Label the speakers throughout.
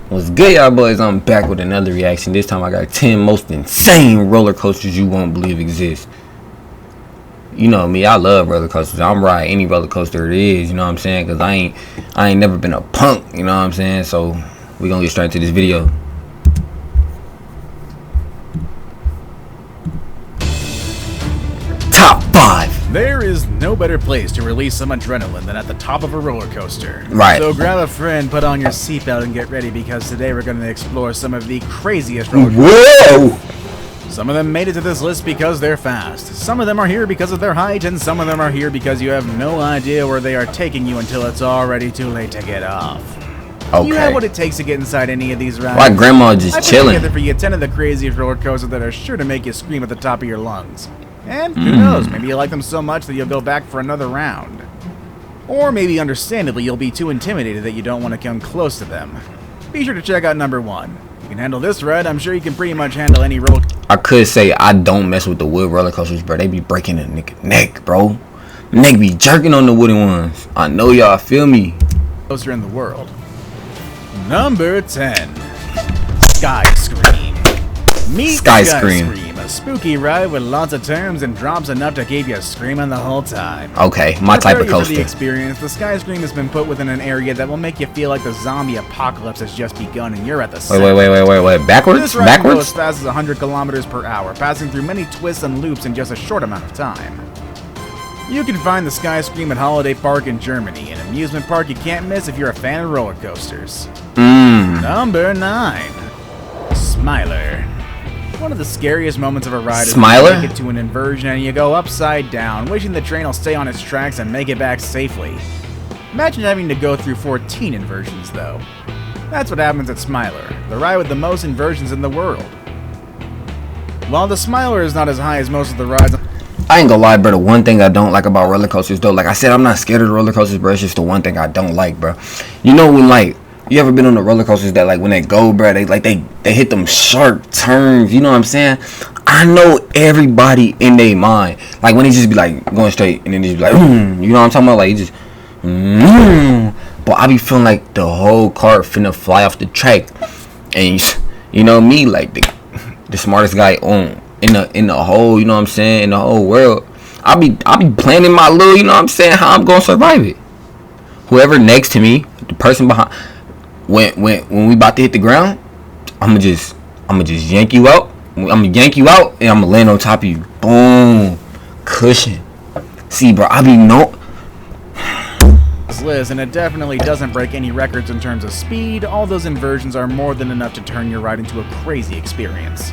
Speaker 1: What's good, y'all boys? I'm back with another reaction. This time I got 10 most insane roller coasters you won't believe exist. You know me, I love roller coasters. I'm riding any roller coaster it is, you know what I'm saying? Cause I ain't never been a punk, you know what I'm saying? So we gonna get straight into this video. Top 5.
Speaker 2: There is no better place to release some adrenaline than at the top of a roller coaster.
Speaker 1: Right.
Speaker 2: So grab a friend, put on your seatbelt, and get ready because today we're going to explore some of the craziest roller coasters.
Speaker 1: Whoa!
Speaker 2: Some of them made it to this list because they're fast. Some of them are here because of their height, and some of them are here because you have no idea where they are taking you until it's already too late to get off.
Speaker 1: Okay.
Speaker 2: You have what it takes to get inside any of these rides.
Speaker 1: My grandma just chilling.
Speaker 2: I put together for you 10 of the craziest roller coasters that are sure to make you scream at the top of your lungs. And who knows, maybe you like them so much that you'll go back for another round. Or maybe understandably you'll be too intimidated that you don't want to come close to them. Be sure to check out number 1. If you can handle this ride, I'm sure you can pretty much handle any roller
Speaker 1: I could say I don't mess with the wood roller coasters, bro. They be breaking a nigga neck, bro. Nigga be jerking on the wooden ones. I know y'all feel me.
Speaker 2: coaster in the world. Number 10. Sky Scream. Meet
Speaker 1: Sky Scream.
Speaker 2: A spooky ride with lots of turns and drops enough to keep you screaming the whole time.
Speaker 1: Okay, my type of
Speaker 2: For
Speaker 1: coaster.
Speaker 2: the experience, the Sky Scream has been put within an area that will make you feel like the zombie apocalypse has just begun and you're at the center.
Speaker 1: Wait. Backwards?
Speaker 2: This ride can go
Speaker 1: Backwards?
Speaker 2: as fast as 100 kilometers per hour, passing through many twists and loops in just a short amount of time. You can find the Sky Scream at Holiday Park in Germany, an amusement park you can't miss if you're a fan of roller coasters. Number 9. Smiler. One of the scariest moments of a ride is when you make it to an inversion and you go upside down, wishing the train will stay on its tracks and make it back safely. Imagine having to go through 14 inversions, though. That's what happens at Smiler, the ride with the most inversions in the world. While the Smiler is not as high as most of the rides,
Speaker 1: I ain't gonna lie, bro. The one thing I don't like about roller coasters, though, like I said, I'm not scared of the roller coasters, bro. It's just the one thing I don't like, bro. You know when, like, you ever been on the roller coasters that, like, when they go, bro, they hit them sharp turns, you know what I'm saying? I know everybody in their mind, like, when they just be, like, going straight, and then they just be like, you know what I'm talking about? Like, you just, but I be feeling like the whole cart finna fly off the track, and, you know me, like, the smartest guy in the whole, you know what I'm saying, in the whole world. I be planning my little, you know what I'm saying, how I'm gonna survive it. Whoever next to me, the person behind, when we about to hit the ground, I'ma just yank you out. I'ma yank you out and I'ma land on top of you. Boom, cushion. See, bro, I be
Speaker 2: Liz, and it definitely doesn't break any records in terms of speed. All those inversions are more than enough to turn your ride into a crazy experience.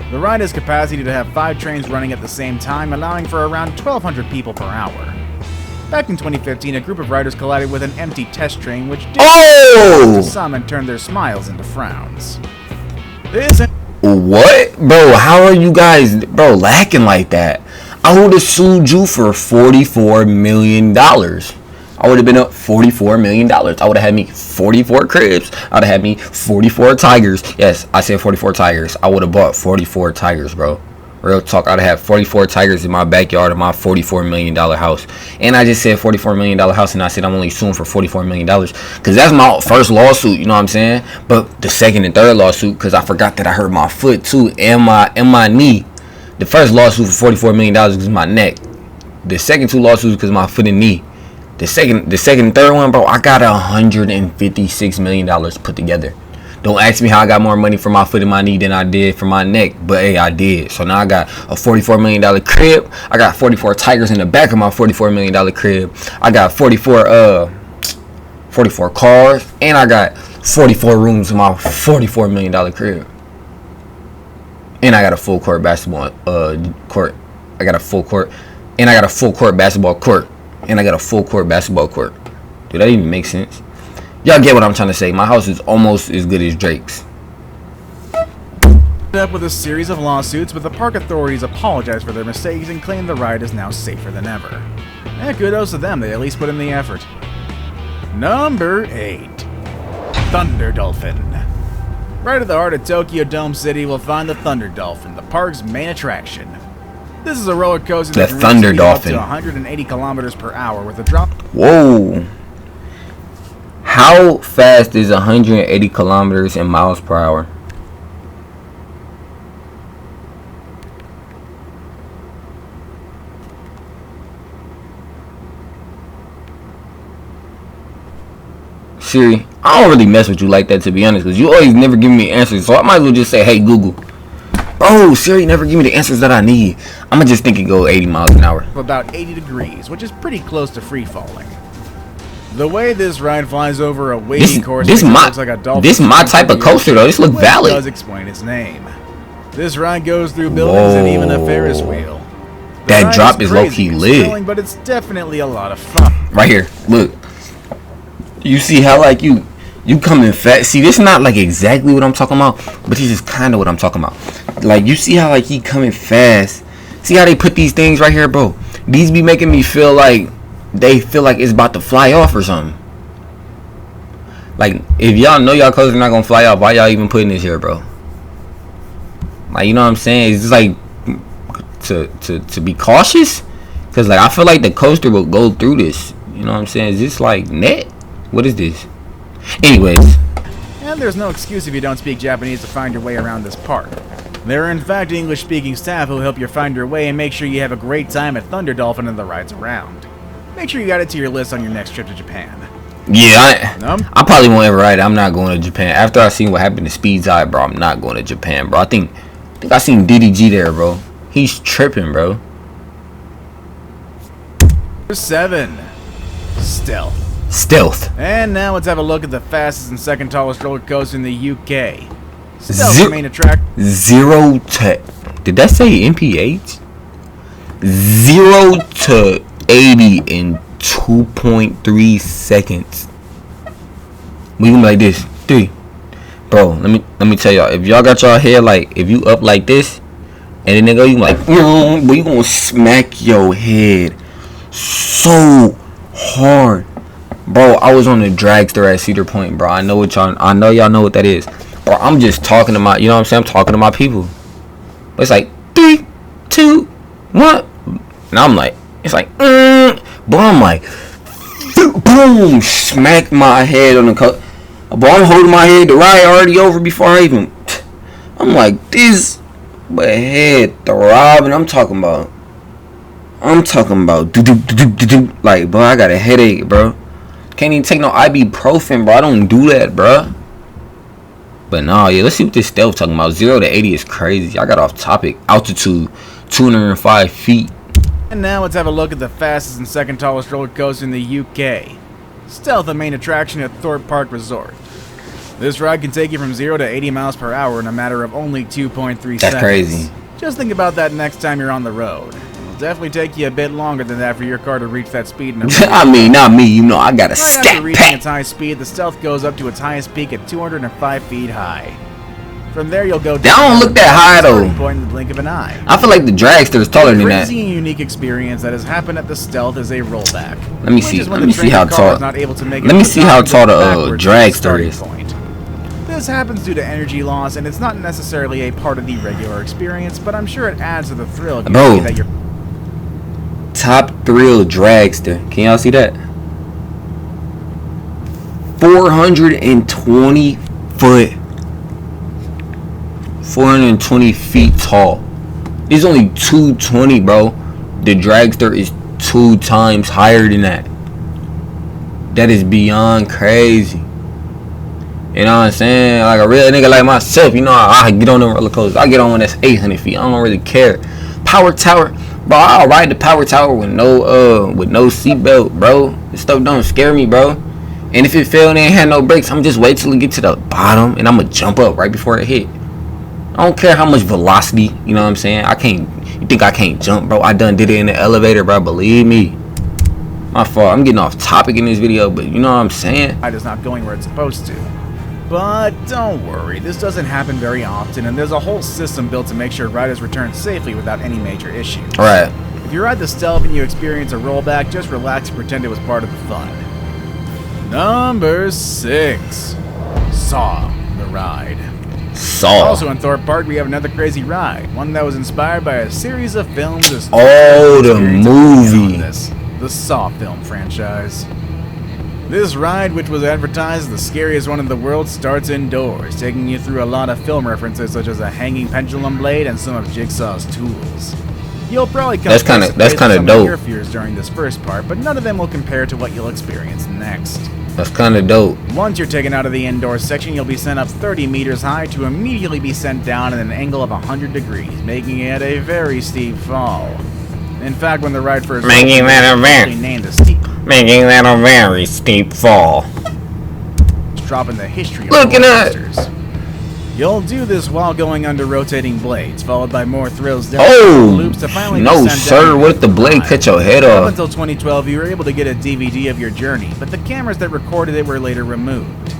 Speaker 2: The ride has capacity to have 5 trains running at the same time, allowing for around 1,200 people per hour. Back in 2015, a group of riders collided with an empty test train, which did to some and turned their smiles into frowns.
Speaker 1: What? Bro, how are you guys, bro, lacking like that? I would have sued you for $44 million. I would have been up $44 million. I would have had me 44 cribs. I would have had me 44 tigers. Yes, I said 44 tigers. I would have bought 44 tigers, bro. Real talk, I'd have 44 tigers in my backyard of my $44 million house. And I just said $44 million house, and I said I'm only suing for $44 million. Because that's my first lawsuit, you know what I'm saying? But the second and third lawsuit, because I forgot that I hurt my foot too, and my knee. The first lawsuit for $44 million was my neck. The second 2 lawsuits because my foot and knee. The second and third one, bro, I got $156 million put together. Don't ask me how I got more money for my foot and my knee than I did for my neck. But, hey, I did. So now I got a $44 million crib. I got 44 tigers in the back of my $44 million crib. I got 44 cars. And I got 44 rooms in my $44 million crib. And I got a full court basketball court. I got a full court. And I got a full court basketball court. And I got a full court basketball court. Dude, that even makes sense. Y'all get what I'm trying to say. My house is almost as good as Drake's.
Speaker 2: Up with a series of lawsuits, but the park authorities apologize for their mistakes and claim the ride is now safer than ever. And kudos to them, they at least put in the effort. Number 8. Thunder Dolphin. Right at the heart of Tokyo Dome City, we'll find the Thunder Dolphin, the park's main attraction. This is a roller coaster that can reach up to 180 kilometers per hour with a drop.
Speaker 1: Whoa. How fast is 180 kilometers in miles per hour? Siri, I don't really mess with you like that, to be honest, because you always never give me answers. So I might as well just say, hey, Google. Oh, Siri never give me the answers that I need. I'm going to just think it go 80 miles an hour.
Speaker 2: About 80 degrees, which is pretty close to free falling. The way this ride flies over a wavy course looks like a Dolphin.
Speaker 1: This is my type of coaster, though. This looks valid.
Speaker 2: Does explain its name. This ride goes through buildings and even a Ferris wheel.
Speaker 1: That drop is low-key lit.
Speaker 2: But it's definitely a lot of fun.
Speaker 1: Right here, look. You see how like you coming fast? See, this is not like exactly what I'm talking about, but this is kind of what I'm talking about. Like, you see how like he coming fast? See how they put these things right here, bro? These be making me feel like they feel like it's about to fly off or something. Like, if y'all know y'all coaster not gonna fly off, why y'all even putting this here, bro? Like, you know what I'm saying? It's just like to be cautious, cause like I feel like the coaster will go through this. You know what I'm saying? Is this like net? What is this? Anyways.
Speaker 2: And there's no excuse if you don't speak Japanese to find your way around this park. There are in fact English-speaking staff who help you find your way and make sure you have a great time at Thunder Dolphin and the rides around. Make sure you got it to your list on your next trip to Japan.
Speaker 1: Yeah, I probably won't ever ride it. I'm not going to Japan. After I seen what happened to Speed's Eye, bro, I'm not going to Japan, bro. I think I seen DDG there, bro. He's tripping, bro.
Speaker 2: 7.
Speaker 1: Stealth.
Speaker 2: And now let's have a look at the fastest and second tallest roller coaster in the UK. Stealth main attract.
Speaker 1: 0 to... Did that say MPH? 0 to 80 in 2.3 seconds. We gonna be like this. 3. Bro, let me tell y'all. If y'all got y'all hair like, if you up like this, and then they go, you like, but you gonna smack your head so hard. Bro, I was on the dragster at Cedar Point, bro. I know y'all know what that is. Bro, I'm just talking to my, you know what I'm saying? I'm talking to my people. But it's like 3, 2, 1. And I'm like, it's like, bro, I'm like, boom, smack my head on the coat. Bro, I'm holding my head. The ride already over before I even. I'm like, this, but head throbbing. I'm talking about, like, bro, I got a headache, bro. Can't even take no ibuprofen, bro. I don't do that, bro. But nah, yeah, let's see what this stealth talking about. 0 to 80 is crazy. I got off topic. Altitude, 205 feet.
Speaker 2: And now let's have a look at the fastest and second tallest roller coaster in the UK. Stealth, the main attraction at Thorpe Park Resort. This ride can take you from 0 to 80 miles per hour in a matter of only 2.3 seconds.
Speaker 1: That's crazy.
Speaker 2: Just think about that next time you're on the road. It'll definitely take you a bit longer than that for your car to reach that speed.
Speaker 1: I mean, not me. You know, I got a
Speaker 2: stat
Speaker 1: pack.
Speaker 2: After reaching its high speed, the Stealth goes up to its highest peak at 205 feet high. From there, you'll go down.
Speaker 1: That don't look that high, though.
Speaker 2: Point in the blink of an eye.
Speaker 1: I feel like the dragster is taller than that.
Speaker 2: A crazy and unique experience that has happened at the Stealth is a rollback.
Speaker 1: Let me see. Let me see how tall. Let me see how tall the dragster is.
Speaker 2: This happens due to energy loss, and it's not necessarily a part of the regular experience, but I'm sure it adds to the thrill if you see that you're...
Speaker 1: Top thrill dragster. Can y'all see that? 420 foot. 420 feet tall. It's only 220, bro. The dragster is 2 times higher than that. That is beyond crazy. You know what I'm saying? Like a real nigga like myself, you know, I get on the roller coaster. I get on one that's 800 feet. I don't really care. Power tower, bro. I'll ride the power tower with no seatbelt, bro. This stuff don't scare me, bro. And if it fell and it ain't had no brakes, I'm just wait till it get to the bottom and I'm gonna jump up right before it hit. I don't care how much velocity, you know what I'm saying? You think I can't jump, bro? I done did it in the elevator, bro. Believe me. My fault. I'm getting off topic in this video, but you know what I'm saying?
Speaker 2: It is not going where it's supposed to. But don't worry, this doesn't happen very often, and there's a whole system built to make sure riders return safely without any major issues.
Speaker 1: Right.
Speaker 2: If you ride the Stealth and you experience a rollback, just relax and pretend it was part of the fun. Number 6. Saw the ride.
Speaker 1: Saw.
Speaker 2: Also in Thorpe Park, we have another crazy ride, one that was inspired by a series of films.
Speaker 1: Oh, the movie.
Speaker 2: The Saw film franchise. This ride, which was advertised as the scariest one in the world, starts indoors, taking you through a lot of film references such as a hanging pendulum blade and some of Jigsaw's tools. You'll probably come
Speaker 1: that's kind of
Speaker 2: some
Speaker 1: dope.
Speaker 2: of your fears during this first part, but none of them will compare to what you'll experience next.
Speaker 1: That's kind of dope.
Speaker 2: Once you're taken out of the indoor section, you'll be sent up 30 meters high to immediately be sent down at an angle of 100 degrees, making it a very steep fall. In fact, when the ride first
Speaker 1: making that a very steep fall.
Speaker 2: Dropping the history of
Speaker 1: Looking
Speaker 2: roller
Speaker 1: at
Speaker 2: coasters. You'll do this while going under rotating blades, followed by more thrills down loops to finally
Speaker 1: no
Speaker 2: be sent
Speaker 1: sir,
Speaker 2: down
Speaker 1: what if the blade cut your head
Speaker 2: Up
Speaker 1: off?
Speaker 2: until 2012, you were able to get a DVD of your journey, but the cameras that recorded it were later removed.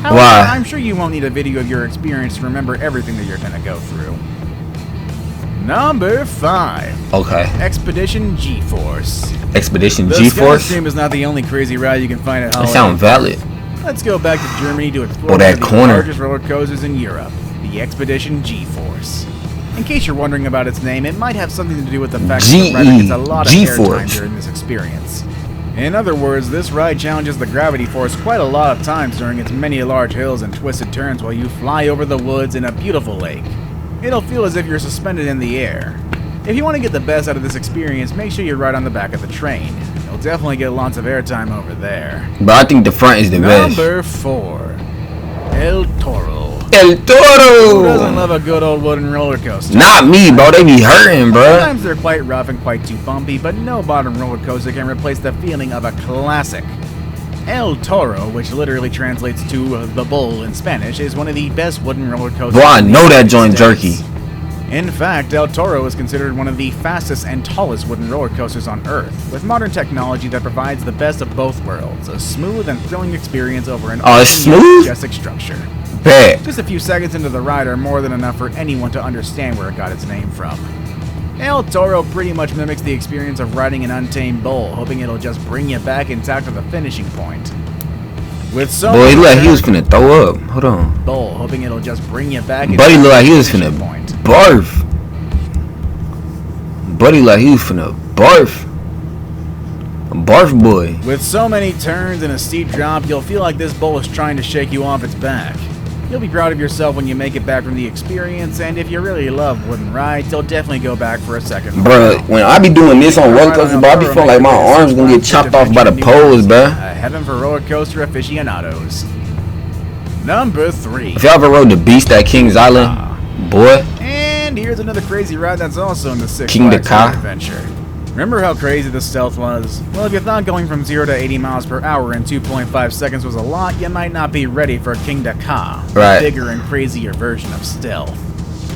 Speaker 2: However,
Speaker 1: Why?
Speaker 2: I'm sure you won't need a video of your experience to remember everything that you're going to go through. Number 5.
Speaker 1: Okay.
Speaker 2: Expedition GForce.
Speaker 1: Expedition
Speaker 2: The
Speaker 1: GForce?
Speaker 2: Skystream is not the only crazy ride you can find at
Speaker 1: That
Speaker 2: Holiday
Speaker 1: sound
Speaker 2: Park.
Speaker 1: valid.
Speaker 2: Let's go back to Germany to explore
Speaker 1: Oh, that
Speaker 2: one of
Speaker 1: corner.
Speaker 2: the largest roller coasters in Europe, the Expedition GForce. In case you're wondering about its name, it might have something to do with the fact that the ride gets a lot of airtime
Speaker 1: GForce.
Speaker 2: during this experience. In other words, this ride challenges the gravity force quite a lot of times during its many large hills and twisted turns while you fly over the woods in a beautiful lake. It'll feel as if you're suspended in the air. If you want to get the best out of this experience, make sure you ride on the back of the train. You'll definitely get lots of airtime over there.
Speaker 1: But I think the front is the best.
Speaker 2: Number 4. El Toro.
Speaker 1: El
Speaker 2: Who doesn't
Speaker 1: Toro!
Speaker 2: love a good old wooden roller coaster?
Speaker 1: Not me, bro. They be hurting, bro.
Speaker 2: Sometimes they're quite rough and quite too bumpy, but no modern roller coaster can replace the feeling of a classic. El Toro, which literally translates to the bull in Spanish, is one of the best wooden roller coasters.
Speaker 1: Bro, I
Speaker 2: in the
Speaker 1: know that
Speaker 2: United
Speaker 1: joint
Speaker 2: States.
Speaker 1: jerky.
Speaker 2: In fact, El Toro is considered one of the fastest and tallest wooden roller coasters on Earth, with modern technology that provides the best of both worlds, a smooth and thrilling experience over an
Speaker 1: Oh, it's smooth?
Speaker 2: majestic structure.
Speaker 1: Bet.
Speaker 2: Just a few seconds into the ride are more than enough for anyone to understand where it got its name from. El Toro pretty much mimics the experience of riding an untamed bull, hoping it'll just bring you back intact to the finishing point. With so
Speaker 1: Boy, he
Speaker 2: many
Speaker 1: looked like he was
Speaker 2: turns,
Speaker 1: finna throw up. Hold on.
Speaker 2: bull, hoping it'll just bring you back
Speaker 1: Buddy looked like he was
Speaker 2: to the
Speaker 1: finna
Speaker 2: finishing point.
Speaker 1: barf. Buddy like he was finna barf. A barf boy.
Speaker 2: With so many turns and a steep drop, you'll feel like this bull is trying to shake you off its back. You'll be proud of yourself when you make it back from the experience, and if you really love wooden rides, you'll definitely go back for a second.
Speaker 1: Bruh, when I be doing this on roller coasters, bro, I be feeling like my arms gonna get chopped off by the poles, bruh.
Speaker 2: A heaven for roller coaster aficionados. Number 3.
Speaker 1: If y'all ever rode the Beast at Kings Island, boy,
Speaker 2: And here's another crazy ride that's also in the Six
Speaker 1: King
Speaker 2: Flags
Speaker 1: Dakar.
Speaker 2: adventure. Remember how crazy the stealth was? Well, if you thought going from 0 to 80 miles per hour in 2.5 seconds was a lot, you might not be ready for King Dakar,
Speaker 1: Right.
Speaker 2: a bigger and crazier version of stealth.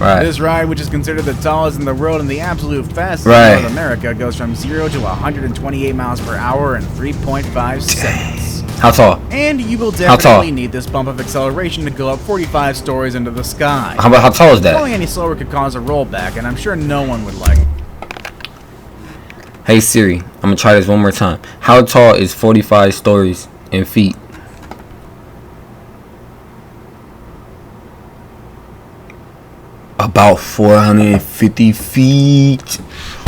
Speaker 1: right?
Speaker 2: This ride, which is considered the tallest in the world and the absolute fastest
Speaker 1: Right.
Speaker 2: in North America, goes from 0 to 128 miles per hour in 3.5 seconds.
Speaker 1: How tall?
Speaker 2: And you will
Speaker 1: tall?
Speaker 2: definitely need this bump of acceleration to go up 45 stories into the sky.
Speaker 1: How tall is that?
Speaker 2: Going any slower could cause a rollback, and I'm sure no one would like it.
Speaker 1: Hey Siri, I'm gonna try this one more time. How tall is 45 stories in feet? About 450 feet.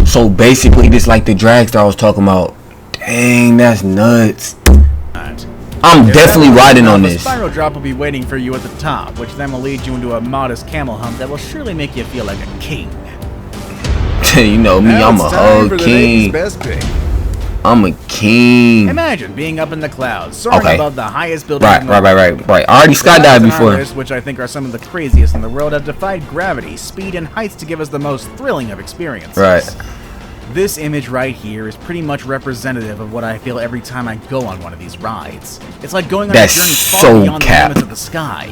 Speaker 1: So basically, this like the dragster I was talking about. Dang, that's nuts. I'm definitely riding on
Speaker 2: A
Speaker 1: this.
Speaker 2: spiral drop will be waiting for you at the top, which then will lead you into a modest camel hump that will surely make you feel like a king.
Speaker 1: You know me,
Speaker 2: Now
Speaker 1: I'm
Speaker 2: it's
Speaker 1: a
Speaker 2: time
Speaker 1: whole
Speaker 2: for the day's
Speaker 1: king.
Speaker 2: best pick.
Speaker 1: I'm a king.
Speaker 2: Imagine being up in the clouds, soaring
Speaker 1: Okay.
Speaker 2: above the highest building
Speaker 1: Right.
Speaker 2: in the world.
Speaker 1: I already
Speaker 2: The rides
Speaker 1: skydived
Speaker 2: on our
Speaker 1: before.
Speaker 2: list, which I think are some of the craziest in the world, have defied gravity, speed, and heights to give us the most thrilling of experiences.
Speaker 1: Right.
Speaker 2: This image right here is pretty much representative of what I feel every time I go on one of these rides. It's like going on
Speaker 1: That's
Speaker 2: a journey far
Speaker 1: so
Speaker 2: beyond
Speaker 1: cap.
Speaker 2: the limits of the sky.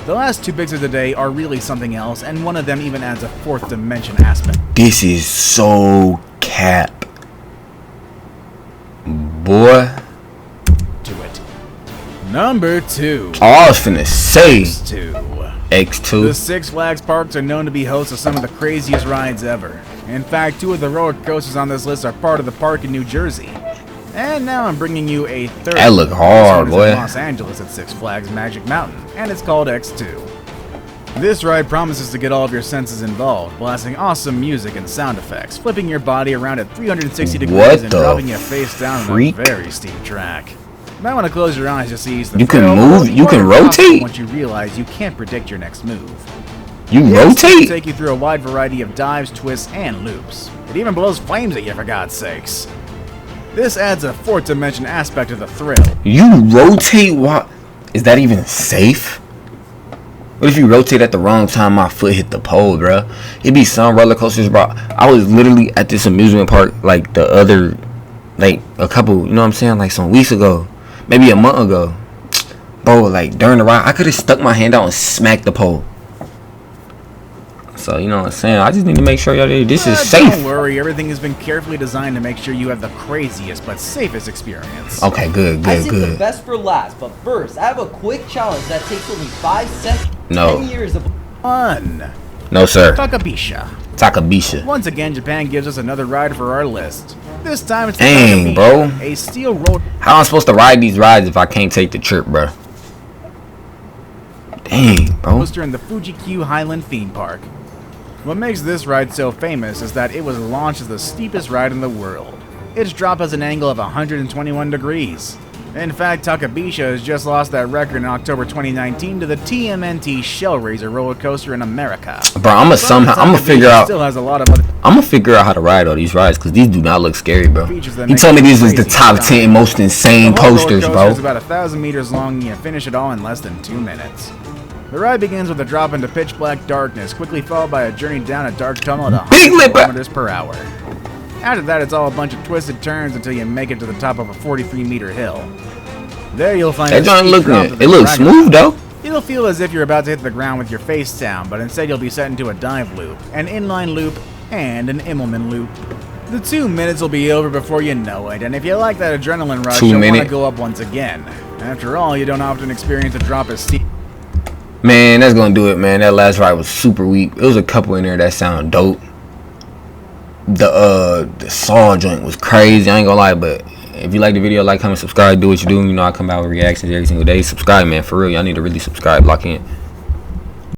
Speaker 2: The last 2 picks of the day are really something else, and one of them even adds a 4th dimension aspect.
Speaker 1: This is so cap. Boy.
Speaker 2: To it. Number 2.
Speaker 1: I was finna say
Speaker 2: X2. The
Speaker 1: X2.
Speaker 2: Six Flags parks are known to be hosts of some of the craziest rides ever. In fact, 2 of the roller coasters on this list are part of the park in New Jersey. And now I'm bringing you a 3rd.
Speaker 1: That look hard,
Speaker 2: This one is in
Speaker 1: boy.
Speaker 2: Los Angeles at Six Flags Magic Mountain, and it's called X2. This ride promises to get all of your senses involved, blasting awesome music and sound effects, flipping your body around at 360 degrees
Speaker 1: What
Speaker 2: and
Speaker 1: the
Speaker 2: dropping you face down
Speaker 1: freak?
Speaker 2: on a very steep track. might want to close your eyes just to ease the
Speaker 1: You can
Speaker 2: thrill,
Speaker 1: move, you can rotate.
Speaker 2: once you realize you can't predict your next move.
Speaker 1: You
Speaker 2: It'll
Speaker 1: rotate?
Speaker 2: take you through a wide variety of dives, twists, and loops. It even blows flames at you, for God's sakes. This adds a fourth dimension aspect of the thrill.
Speaker 1: You rotate? What? Is that even safe? What if you rotate at the wrong time? My foot hit the pole, bro. It'd be some roller coasters, bro. I was literally at this amusement park like the other, like a couple, you know what I'm saying, like some weeks ago, maybe a month ago, bro. Like during the ride, I could have stuck my hand out and smacked the pole. So you know what I'm saying. I just need to make sure y'all this is safe.
Speaker 2: Don't worry, everything has been carefully designed to make sure you have the craziest but safest experience.
Speaker 1: Okay, good.
Speaker 3: I saved the best for last, but first, I have a quick challenge that takes only 5 seconds.
Speaker 1: No.
Speaker 3: 10 years of
Speaker 2: Fun.
Speaker 1: No, sir.
Speaker 2: Takabisha.
Speaker 1: Takabisha.
Speaker 2: Once again, Japan gives us another ride for our list. This time it's the
Speaker 1: Dang,
Speaker 2: Takabisha,
Speaker 1: bro.
Speaker 2: a steel road
Speaker 1: How am I supposed to ride these rides if I can't take the trip, bro? Dang, bro.
Speaker 2: coaster in the Fuji-Q Highland theme park. What makes this ride so famous is that it was launched as the steepest ride in the world. Its drop has an angle of 121 degrees. In fact, Takabisha has just lost that record in October 2019 to the TMNT Shellraiser roller coaster in America.
Speaker 1: Bro, I'm gonna figure out.
Speaker 2: Still has a lot of other
Speaker 1: I'm gonna figure out how to ride all these rides because these do not look scary, bro.
Speaker 2: features that
Speaker 1: You
Speaker 2: make
Speaker 1: told me
Speaker 2: it
Speaker 1: these was the
Speaker 2: crazy
Speaker 1: top
Speaker 2: design.
Speaker 1: 10 most insane
Speaker 2: The whole roller
Speaker 1: coasters,
Speaker 2: coaster
Speaker 1: bro.
Speaker 2: is about 1,000 meters long and you finish it all in less than 2 minutes. The ride begins with a drop into pitch black darkness, quickly followed by a journey down a dark tunnel at
Speaker 1: Big
Speaker 2: 100
Speaker 1: lip.
Speaker 2: kilometers per hour. After that, it's all a bunch of twisted turns until you make it to the top of a 43-meter hill. There you'll find
Speaker 1: That
Speaker 2: a
Speaker 1: joint
Speaker 2: steep
Speaker 1: look
Speaker 2: drop
Speaker 1: good.
Speaker 2: to the
Speaker 1: It looks
Speaker 2: dragon
Speaker 1: smooth
Speaker 2: tunnel.
Speaker 1: though.
Speaker 2: It'll feel as if you're about to hit the ground with your face down, but instead you'll be set into a dive loop, an inline loop, and an Immelman loop. The 2 minutes will be over before you know it, and if you like that adrenaline rush,
Speaker 1: 2
Speaker 2: you'll want to
Speaker 1: minute.
Speaker 2: go up once again. After all, you don't often experience a drop as steep.
Speaker 1: Man, that's gonna do it, man. That last ride was super weak. There was a couple in there that sound dope. The saw joint was crazy. I ain't gonna lie, but if you like the video, like, comment, subscribe, do what you do. You know I come out with reactions every single day. Subscribe, man, for real. Y'all need to really subscribe. Lock in.